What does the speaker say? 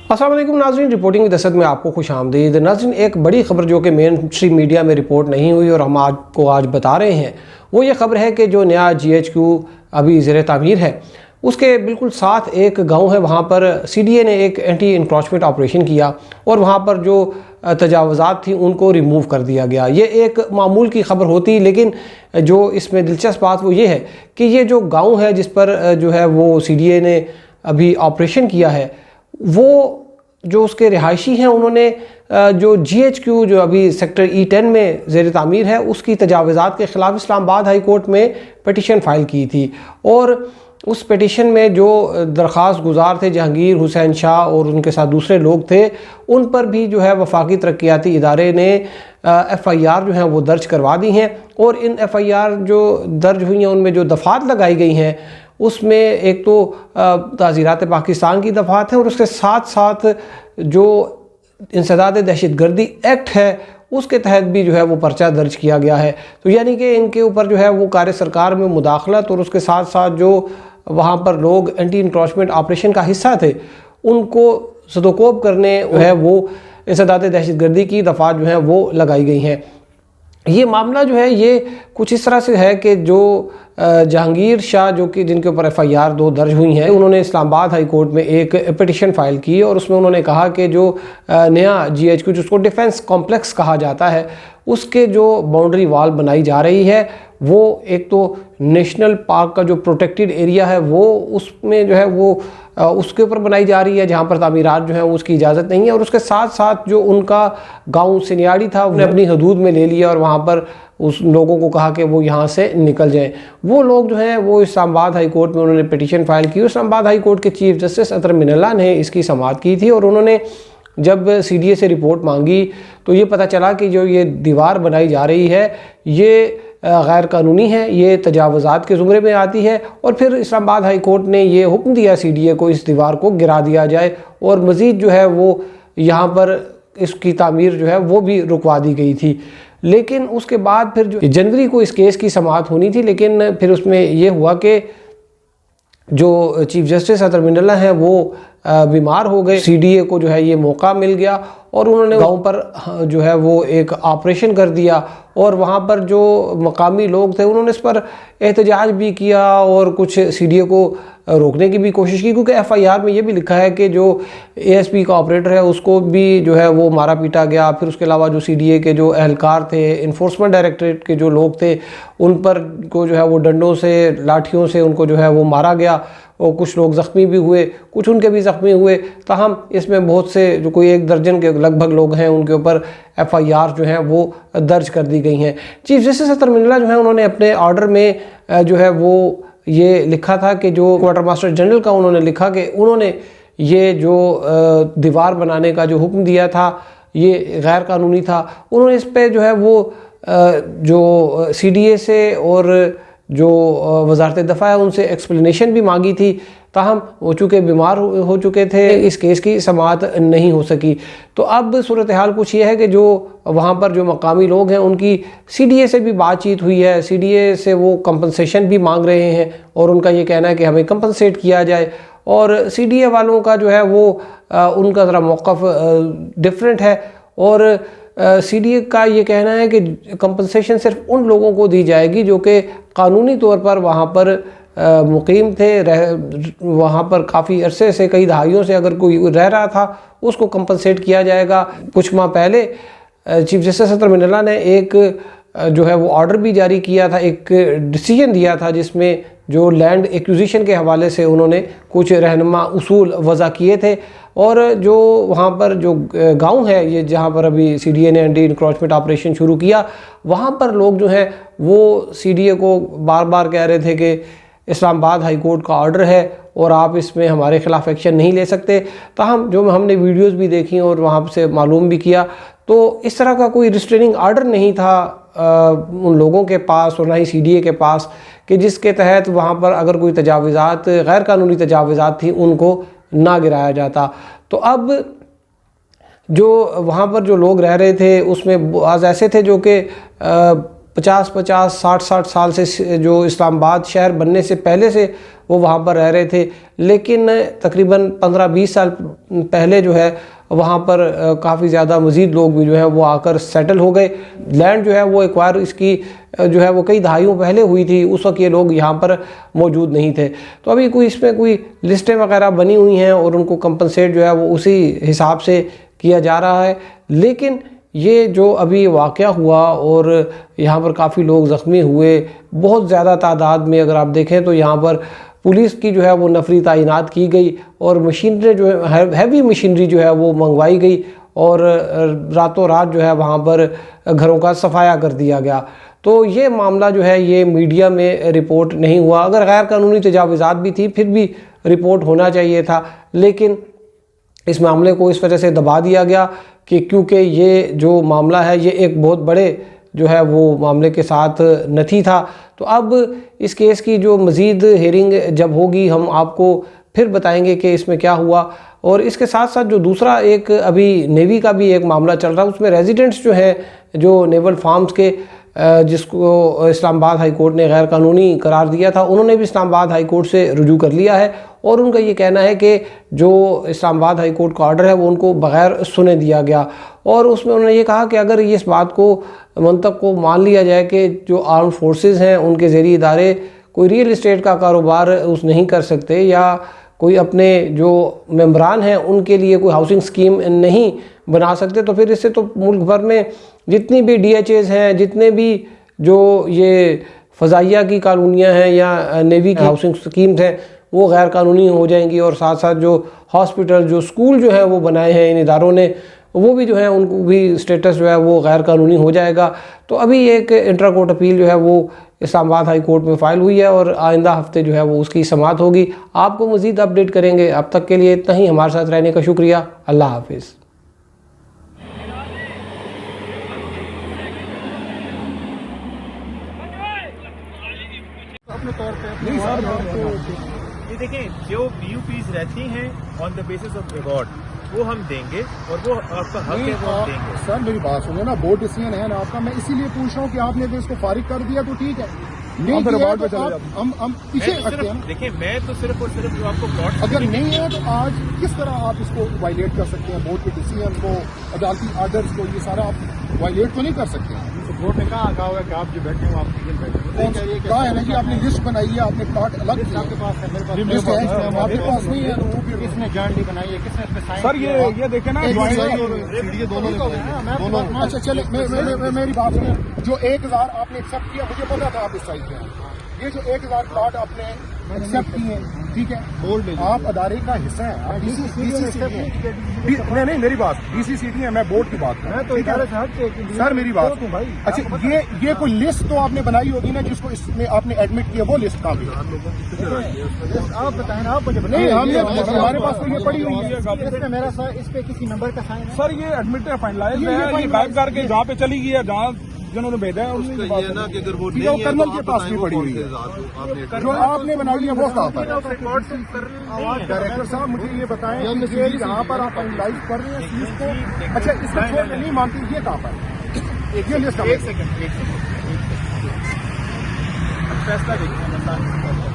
अस्सलाम वालेकुम नाज़रीन, रिपोर्टिंग विद असद में आपको खुश आमदीद। नाज़रीन, एक बड़ी खबर जो कि मेन स्ट्रीम मीडिया में रिपोर्ट नहीं हुई और हम आपको आज बता रहे हैं, वो ये खबर है कि जो नया GHQ अभी ज़ेर तामीर है, उसके बिल्कुल साथ एक गांव है, वहाँ पर CDA ने एक एंटी इंक्रोचमेंट ऑपरेशन किया और वहाँ पर जो तजावज़ात थी उनको रिमूव कर दिया गया। ये एक मामूल की खबर होती, लेकिन जो इसमें दिलचस्प बात वो ये है कि ये जो गाँव है जिस पर जो है वो CDA ने अभी ऑपरेशन किया है, वो जो उसके रिहायशी हैं उन्होंने जो GHQ जो अभी सेक्टर E10 में ज़ेर तामीर है उसकी तजावज़ात के ख़िलाफ़ इस्लामाबाद हाई कोर्ट में पिटीशन फ़ाइल की थी। और उस पिटीशन में जो दरख्वास्त गुजार थे जहांगीर हुसैन शाह और उनके साथ दूसरे लोग थे, उन पर भी जो है वफाकी तरक्याती इदारे ने FIR जो हैं वो दर्ज करवा दी हैं। और इन FIR जो दर्ज हुई हैं उनमें जो दफ़ात लगाई गई हैं उसमें एक तो ताज़ीरात पाकिस्तान की दफ़ात है और उसके साथ साथ जो इंसदाद दहशतगर्दी एक्ट है उसके तहत भी जो है वो पर्चा दर्ज किया गया है। तो यानी कि इनके ऊपर जो है वो कार्य सरकार में मुदाखलत और उसके साथ साथ जो वहाँ पर लोग एंटी इंक्रोचमेंट ऑपरेशन का हिस्सा थे उनको सदोकोब करने जो है वो इंसदाद दहशतगर्दी की दफ़ात जो है वो लगाई गई हैं। ये मामला जो है ये कुछ इस तरह से है कि जो जहांगीर शाह जो कि जिनके ऊपर FIR 2 दर्ज हुई हैं, उन्होंने इस्लामाबाद हाई कोर्ट में एक पिटीशन फ़ाइल की और उसमें उन्होंने कहा कि जो नया GHQ जिसको डिफेंस कॉम्प्लेक्स कहा जाता है उसके जो बाउंड्री वाल बनाई जा रही है वो एक तो नेशनल पार्क का जो प्रोटेक्टेड एरिया है वो उसमें जो है वो उसके ऊपर बनाई जा रही है, जहाँ पर तामीरात जो है उसकी इजाज़त नहीं है। और उसके साथ साथ जो उनका गांव सिनियाड़ी था उन्हें अपनी हदूद में ले लिया और वहाँ पर उस लोगों को कहा कि वो यहाँ से निकल जाएं। वो लोग जो हैं वो इस्लामाबाद हाई कोर्ट में उन्होंने पिटीशन फ़ाइल की। इस्लामाबाद हाई कोर्ट के चीफ जस्टिस अतर मिनल्ला ने इसकी समाअत की थी और उन्होंने जब CDA से रिपोर्ट मांगी तो ये पता चला कि जो ये दीवार बनाई जा रही है ये गैर कानूनी है, ये तजावज़ात के ज़ुमरे में आती है। और फिर इस्लामाबाद हाई कोर्ट ने ये हुक्म दिया CDA को इस दीवार को गिरा दिया जाए और मज़ीद जो है वो यहाँ पर इसकी तामीर जो है वो भी रुकवा दी गई थी। लेकिन उसके बाद फिर जो जनवरी को इस केस की समाअत होनी थी, लेकिन फिर उसमें ये हुआ कि जो चीफ जस्टिस अतर मिनल्ला हैं वो बीमार हो गए। CDA को जो है ये मौका मिल गया और उन्होंने गांव पर जो है वो एक ऑपरेशन कर दिया और वहाँ पर जो मकामी लोग थे उन्होंने इस पर एहतजाज भी किया और कुछ CDA को रोकने की भी कोशिश की, क्योंकि FIR में ये भी लिखा है कि जो ASP का ऑपरेटर है उसको भी जो है वो मारा पीटा गया। फिर उसके अलावा जो CDA के जो एहलकार थे, इन्फोर्समेंट डायरेक्टरेट के जो लोग थे, उन पर को जो है वो डंडों से लाठियों से उनको जो है वो मारा गया और कुछ लोग ज़ख्मी भी हुए, कुछ उनके भी ज़ख्मी हुए। ताहम इसमें बहुत से जो कोई 1 दर्जन के लगभग लोग हैं उनके ऊपर FIR जो हैं वो दर्ज कर दी गई हैं। चीफ जस्टिस अतर मिनल्ला जो है उन्होंने अपने ऑर्डर में जो है वो ये लिखा था कि जो क्वार्टर मास्टर जनरल का उन्होंने लिखा कि उन्होंने ये जो दीवार बनाने का जो हुक्म दिया था ये गैर कानूनी था। उन्होंने इस पर जो है वो जो CDA से और जो वजारत दफ़ा है उनसे एक्सप्लेनेशन भी मांगी थी। ताहम वो चूँकि बीमार हो चुके थे, इस केस की समाअत नहीं हो सकी। तो अब सूरत हाल कुछ ये है कि जो वहाँ पर जो मकामी लोग हैं उनकी CDA से भी बातचीत हुई है, CDA से वो कंपनसेशन भी मांग रहे हैं और उनका ये कहना है कि हमें कंपनसेट किया जाए। और CDA वालों का जो है वो उनका ज़रा मौक़िफ़ डिफरेंट है और CDA का ये कहना है कि कंपनसेशन सिर्फ उन लोगों को दी जाएगी जो कि कानूनी तौर पर वहाँ पर मुकीम थे, वहाँ पर काफ़ी अरसे से, कई दहाइयों से अगर कोई रह रहा था उसको कंपनसेट किया जाएगा। कुछ माह पहले चीफ जस्टिस अतर मिनल्ला ने एक जो है वो ऑर्डर भी जारी किया था, एक डिसीजन दिया था जिसमें जो लैंड एक्विजिशन के हवाले से उन्होंने कुछ रहनुमा उसूल वज़ा किए थे। और जो वहाँ पर जो गांव है ये जहाँ पर अभी CDA ने एंटी इंक्रोचमेंट ऑपरेशन शुरू किया, वहाँ पर लोग जो हैं वो CDA को बार बार कह रहे थे कि इस्लामाबाद हाई कोर्ट का ऑर्डर है और आप इसमें हमारे ख़िलाफ़ एक्शन नहीं ले सकते। ताहम जो हमने वीडियोस भी देखी और वहाँ से मालूम भी किया तो इस तरह का कोई रिस्ट्रेनिंग ऑर्डर नहीं था उन लोगों के पास और ना ही CDA के पास कि जिसके तहत वहाँ पर अगर कोई तजावज़ात, गैर कानूनी तजावज़ात थी उनको ना गिराया जाता। तो अब जो वहाँ पर जो लोग रह रहे थे उसमें बाज़ ऐसे थे जो कि 50-50, 60-60 साल से जो इस्लामाबाद शहर बनने से पहले से वो वहाँ पर रह रहे थे, लेकिन तकरीबन 15-20 साल पहले जो है वहाँ पर काफ़ी ज़्यादा मज़ीद लोग भी जो है वो आकर सेटल हो गए। लैंड जो है वो एक्वायर इसकी जो है वो कई दहाइयों पहले हुई थी, उस वक्त ये लोग यहाँ पर मौजूद नहीं थे। तो अभी कोई इसमें कोई लिस्टें वगैरह बनी हुई हैं और उनको कंपनसेट जो है वो उसी हिसाब से किया जा रहा है। लेकिन ये जो अभी वाक़या हुआ और यहाँ पर काफ़ी लोग ज़ख्मी हुए, बहुत ज़्यादा तादाद में अगर आप देखें तो यहाँ पर पुलिस की जो है वो नफरी तैनात की गई और मशीनरी जो है हैवी मशीनरी जो है वो मंगवाई गई और रातों रात जो है वहाँ पर घरों का सफाया कर दिया गया। तो ये मामला जो है ये मीडिया में रिपोर्ट नहीं हुआ। अगर गैर कानूनी तजावुज़ात भी थी फिर भी रिपोर्ट होना चाहिए था, लेकिन इस मामले को इस वजह से दबा दिया गया कि क्योंकि ये जो मामला है ये एक बहुत बड़े जो है वो मामले के साथ नहीं था। तो अब इस केस की जो मज़ीद हेयरिंग जब होगी हम आपको फिर बताएंगे कि इसमें क्या हुआ। और इसके साथ साथ जो दूसरा एक अभी नेवी का भी एक मामला चल रहा है, उसमें रेजिडेंट्स जो हैं जो नेवल फार्म्स के जिसको इस्लामाबाद हाई कोर्ट ने गैर कानूनी करार दिया था, उन्होंने भी इस्लामाबाद हाई कोर्ट से रुजू कर लिया है और उनका ये कहना है कि जो इस्लामाबाद हाई कोर्ट का ऑर्डर है वो उनको बग़ैर सुने दिया गया। और उसमें उन्होंने ये कहा कि अगर ये इस बात को मंतक को मान लिया जाए कि जो आर्म फोर्सेस हैं उनके ज़रिए इदारे कोई रियल इस्टेट का कारोबार उस नहीं कर सकते या कोई अपने जो मेंबरान हैं उनके लिए कोई हाउसिंग स्कीम नहीं बना सकते, तो फिर इससे तो मुल्क भर में जितनी भी DHAs हैं, जितने भी जो ये फ़ज़ाइया की कॉलोनियाँ हैं या नेवी की हाउसिंग स्कीम्स हैं वो गैर कानूनी हो जाएंगी। और साथ साथ जो हॉस्पिटल जो स्कूल जो है वो बनाए हैं इन इदारों ने वो भी जो है उनको भी स्टेटस जो है वो गैर कानूनी हो जाएगा। तो अभी एक इंट्रा कोर्ट अपील जो है वो इस्लामाबाद हाई कोर्ट में फ़ाइल हुई है और आइंदा हफ्ते जो है वो उसकी समाअत होगी। आपको मज़ीद अपडेट करेंगे। अब तक के लिए इतना ही। हमारे साथ रहने का शुक्रिया। अल्लाह हाफिज़। अपने तौर पे नहीं सर, ये देखें जो PUPs रहती हैं on the basis of reward वो हम देंगे और वो आपका हक है वो हम देंगे। सर मेरी बात सुनिए ना, बोर्ड डिसीजन है ना आपका, मैं इसीलिए पूछ रहा हूँ कि आपने तो इसको फारिग कर दिया तो ठीक है, नहीं किया तो हम पीछे रखते हैं। देखिए मैं तो सिर्फ और सिर्फ जो आपको प्लॉट अगर नहीं है तो आज किस तरह आप इसको वायलेट कर सकते हैं, बोर्ड के डिसीजन को, अदालती आर्डर्स को, ये सारा आप वायलेट तो नहीं कर सकते हैं। बोर्ड ने कहा हुआ कि आप जो बैठे हो आप कहा है ना कि आपने लिस्ट बनाई है, आपने प्लॉट अलग आपके पास है, मेरे लिस्ट है, आपके पास नहीं है तो वो किसने जर्नली बनाई है, किसने इसमें साइन सर ये देखे ना दोनों। अच्छा चले मेरी बात सुनिए, जो 1000 आपने एक्सेप्ट किया मुझे पता था आप इस साइड पे हैं, ये जो 1000 प्लॉट आपने एक्सेप्ट किए हैं, ठीक है, बोल्ड आप अदारे का हिस्सा है, आप नहीं मेरी बात DCCT है, मैं बोर्ड की बात कर रहा हूँ सर, मेरी बात। अच्छा ये कोई लिस्ट तो आपने बनाई होगी ना जिसको इसमें आपने एडमिट किया, वो लिस्ट कहाँ पे आप बताएं ना, आप मुझे नहीं हमारे पास तो ये पड़ी हुई है। मेरा सर इस पे किसी नंबर का साइन है सर, ये एडमिट है, फाइनलाइज है, ये गायब करके जहाँ पे चली गई है, जहाँ जिन्होंने भेजा है ये ना कि अगर वो नहीं है कर्नल के पास भी पड़ी हुई है, जो आपने बनाई है वो कहाँ पर है? डायरेक्टर साहब मुझे ये बताएं, यहाँ पर आप फाइनलाइज कर रहे हैं चीज को, अच्छा इसमें छोड़ नहीं मानती, ये कहाँ पर ये लिस्ट? एक सेकंड फैसला देखिए।